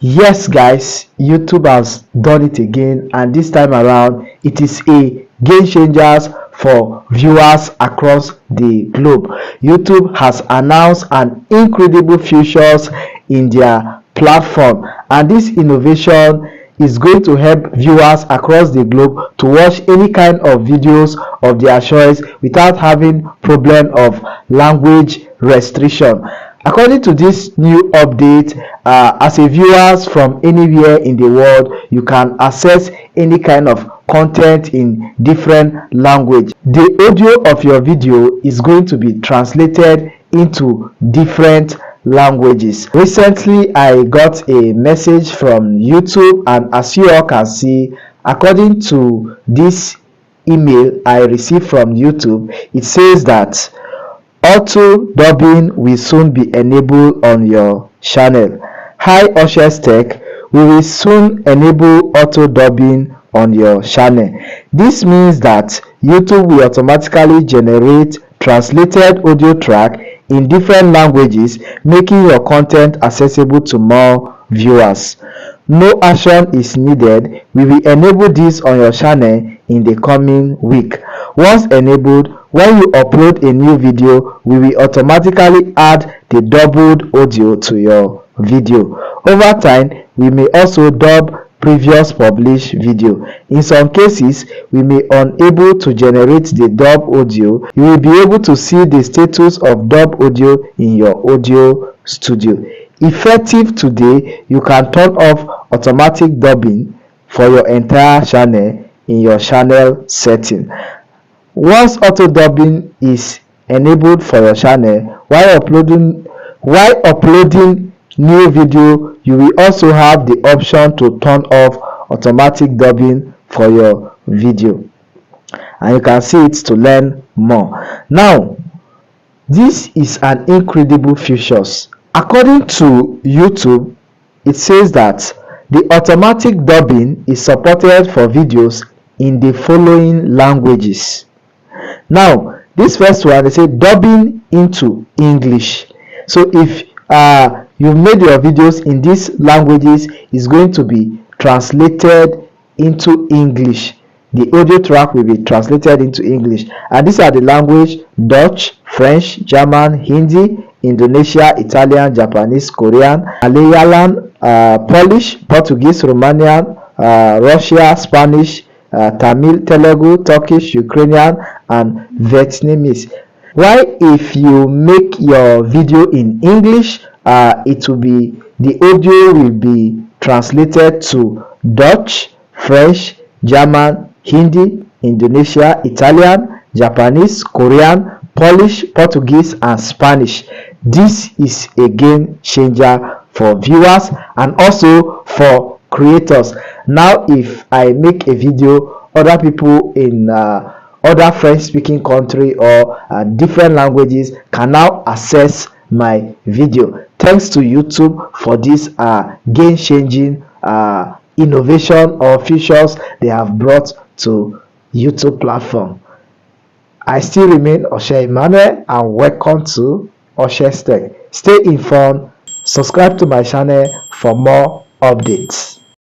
Yes, guys, YouTube has done it again, and this time around, it is a game changers for viewers across the globe. YouTube has announced an incredible features in their platform, and this innovation is going to help viewers across the globe to watch any kind of videos of their choice without having problem of language restriction. According to this new update, as a viewers from anywhere in the world, you can access any kind of content in different language. The audio of your video is going to be translated into different languages. Recently, I got a message from YouTube, and as you all can see, according to this email I received from YouTube, it says that auto dubbing will soon be enabled on your channel. Hi OCHE'S Tech, we will soon enable auto dubbing on your channel. This means that YouTube will automatically generate translated audio track in different languages, making your content accessible to more viewers. No action is needed. We will enable this on your channel in the coming week. Once enabled, when you upload a new video, we will automatically add the doubled audio to your video. Over time, we may also dub previous published video. In some cases, we may unable to generate the dub audio. You will be able to see the status of dub audio in your audio studio. Effective today, you can turn off automatic dubbing for your entire channel in your channel setting. Once auto dubbing is enabled for your channel, while uploading new video, you will also have the option to turn off automatic dubbing for your video, and you can see it to learn more. Now, this is an incredible features. According to YouTube, it says that the automatic dubbing is supported for videos in the following languages. Now, this first one, they say dubbing into English. So if you made your videos in these languages, is going to be translated into English. The audio track will be translated into English, and these are the language: Dutch, French, German, Hindi, Indonesia, Italian, Japanese, Korean, Malayalam, Polish, Portuguese, Romanian, Russia, Spanish, Tamil, Telugu, Turkish, Ukrainian, and Vietnamese. While if you make your video in English, it will be, the audio will be translated to Dutch, French, German, Hindi, Indonesia, Italian, Japanese, Korean, Polish, Portuguese, and Spanish. This is a game changer for viewers and also for creators. Now, if I make a video, other people in other French speaking country or different languages can now access my video. Thanks to YouTube for this game changing innovation or features they have brought to YouTube platform. I still remain Oche Emmanuel, and welcome to OCHE'S Tech. Stay informed, subscribe to my channel for more updates.